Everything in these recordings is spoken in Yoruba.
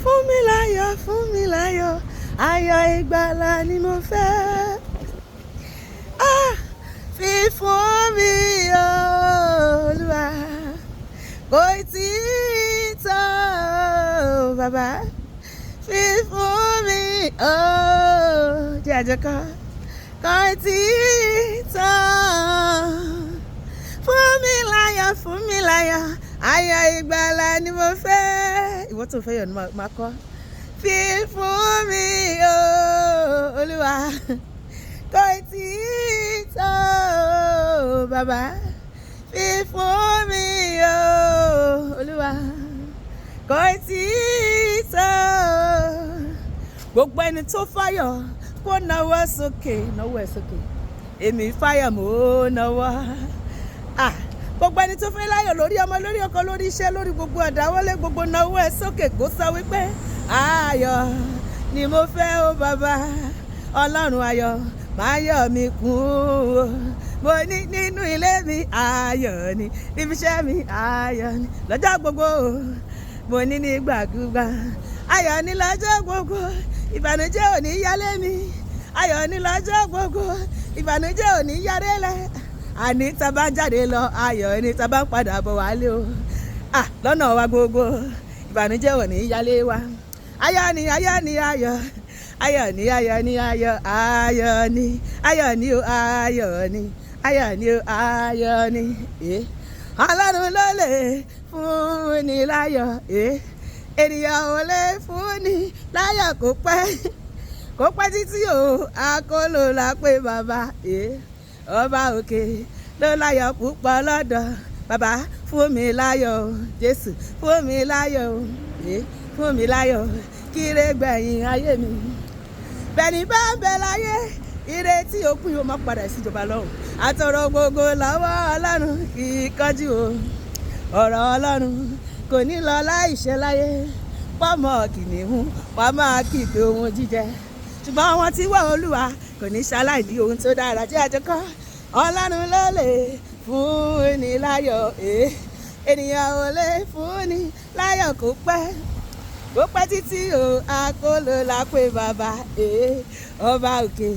Funmilayo Funmilayo, ayọ̀ ìgbàlà ni mo fẹ́. Fífún mi Olúwa kò tí ì tán bàbá. Fífún mi jẹ́ àjọkọ́ kò tí ì tán. Funmilayo, ayọ̀ ìgbàlà ni mo fẹ́. Ìwọ tó fẹ́ yọ̀ ni máa kọ́. Fífún mi Olúwa kò tí ì tán bàbá. Fífún mi Olúwa kò tí ì tán. Gbogbo ẹni tó fáyọ̀ kó nawọ́ sókè, nawọ́ ẹ̀ sókè. Èmi fáyọ̀ mo nawọ́. Gbogbo ẹni tó fẹ́ láyọ̀ lórí ọmọ, lórí ọkọ, lórí iṣẹ́, lórí gbogbo àdáwọ́lé, gbogbo nawọ́ ẹ̀ sókè kó sọ wípé ayọ̀ ni mo fẹ́ o bàbá. Ọlọ́run ayọ̀ máa yọ̀ mí kún o. Mo ní nínú ilé mi ayọ̀ ni, níbi iṣẹ́ mi ayọ̀ ni, lọ́jọ́ gbogbo mo ní nígbàkúgbà. Ayọ̀ ni lọ́jọ́ gbogbo, ìbànújẹ́ ò ní yálé mi. Ayọ̀ ni lọ́jọ́ gbogbo, ìbànújẹ́ ò ní yálé lẹ̀. Àní tá bá ń jáde lọ ayọ̀ ni, tá bá ń padà bọ̀ wálé o. Lọ́nà wa gbogbo ìbànújẹ́ ò ní yálé wa. Ayọ̀ ni ayọ̀ ni ayọ̀, ayọ̀ ni ayọ̀ ni ayọ̀, ayọ̀ ni ayọ̀ ni o, ayọ̀ ni ayọ̀ ni o, ayọ̀ ni. Ọlọ́run ló lè fún ni láyọ̀. Ènìyàn ò lè fún ni láyọ̀ kó pẹ́ títí o. Akóló la pé bàbá. Ọba òkè ló láyọ̀ púpọ̀ lọ́dọ̀ bàbá. Funmilayo Jésù, Funmilayo, Funmilayo, kíre gbẹ̀yìn ayé mi. Bẹ́ẹ̀ni bá ń bẹ láyé, ìrètí òpin yóò máa padà síjọba lọ́run. Àtọ̀rọ̀ gbogbo lọ́wọ́ Ọlọ́run kì í kánjú o. Ọ̀rọ̀ Ọlọ́run kò ní lọ láìṣẹ láyé. Pọ́mọ kìnìún wọ́n máa kígbe ohun jíjẹ. Ṣùgbọ́n àwọn tí wà Olúwa kò ní ṣaláìní ohun tó dára. Jẹ́ àjọkọ́ Ọlọ́run ló lè fún ni láyọ̀. Ènìyàn ò lè fún ni láyọ̀ kó pẹ́ títí o. Akóló la pé bàbá. Ọba òkè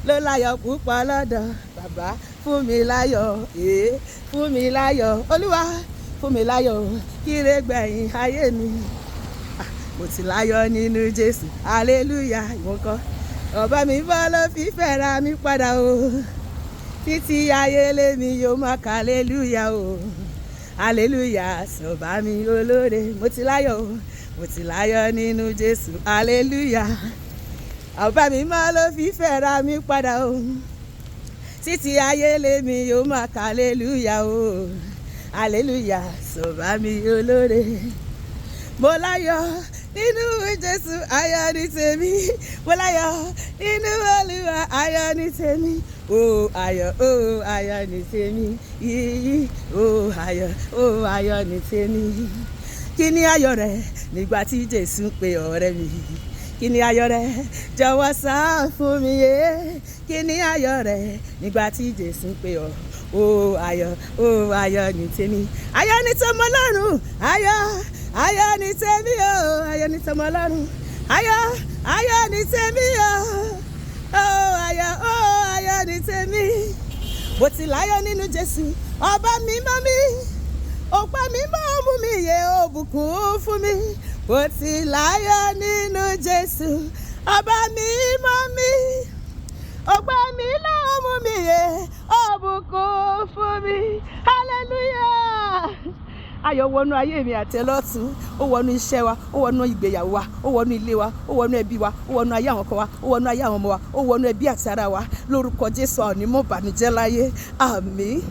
ló láyọ̀ púpọ̀ lọ́dọ̀ bàbá. Funmilayo, Funmilayo, Olúwa Funmilayo, kíre gbẹ̀yìn ayé mi. Mo ti láyọ̀ nínú Jésù, hallelujah. Ìwọ́n kọ́ ọba mi bọ́ ló fi fẹ́ra mi padà o. Títí ayé lémi yóò máa ka hallelujah o. Hallelujah sọ̀bà mi olóore. Mo ti láyọ̀ o, mo ti láyọ̀ nínú Jésù, hallelujah. Ọba mi bọ́ ló fi fẹ́ra mi padà o. Títí ayé lémi yóò máa ka hallelujah o. Hallelujah sọ̀bà mi olóore. Mo láyọ̀ nínú Jésù, ayọ̀ ni tèmi. Mo láyọ̀ nínú Olúwa, ayọ̀ ni tèmi. Ayọ̀ ni tèmi. Yíyí ayọ̀ ni tèmi. Kí ni ayọ̀ rẹ nígbà tí Jésù ń pe ọ̀rẹ́ mi? Kí ni ayọ̀ rẹ? Jọ̀wọ́ sọ fún mi yé. Kí ni ayọ̀ rẹ nígbà tí Jésù ń pe ọ́? Ayọ̀ ni tèmi. Ayọ̀ ni tọmọ Ọlọ́run. Ayọ̀ ni tèmi o. Ayọ̀ ni tọmọ Ọlọ́run. Ayọ̀ ni tèmi o. Ayọ̀ ni tèmi. Mo ti láyọ̀ nínú Jésù. Ọba mi mọ́ mi. Ọ̀pá mi mọ́ mú mi yẹ òbùkún fún mi. Mo ti láyọ̀ nínú Jésù. Ọba mi mọ́ mi. Ọ̀pá mi lọ́ mú mi yẹ òbùkún fún mi. Hallelujah. Ayọ̀ wọnú ayé mi àti ẹlọ́tún. Ó wọnú iṣẹ́ wa, ó wọnú ìgbéyàwó wa, ó wọnú ilé wa, ó wọnú ẹbí wa, ó wọnú ayé àwọn ọkọ wa, ó wọnú ayé àwọn ọmọ wa, ó wọnú ẹbí àti ara wa. Lórúkọ Jésù, a ò ní mọ̀ ìbànújẹ́ láyé. Àmín.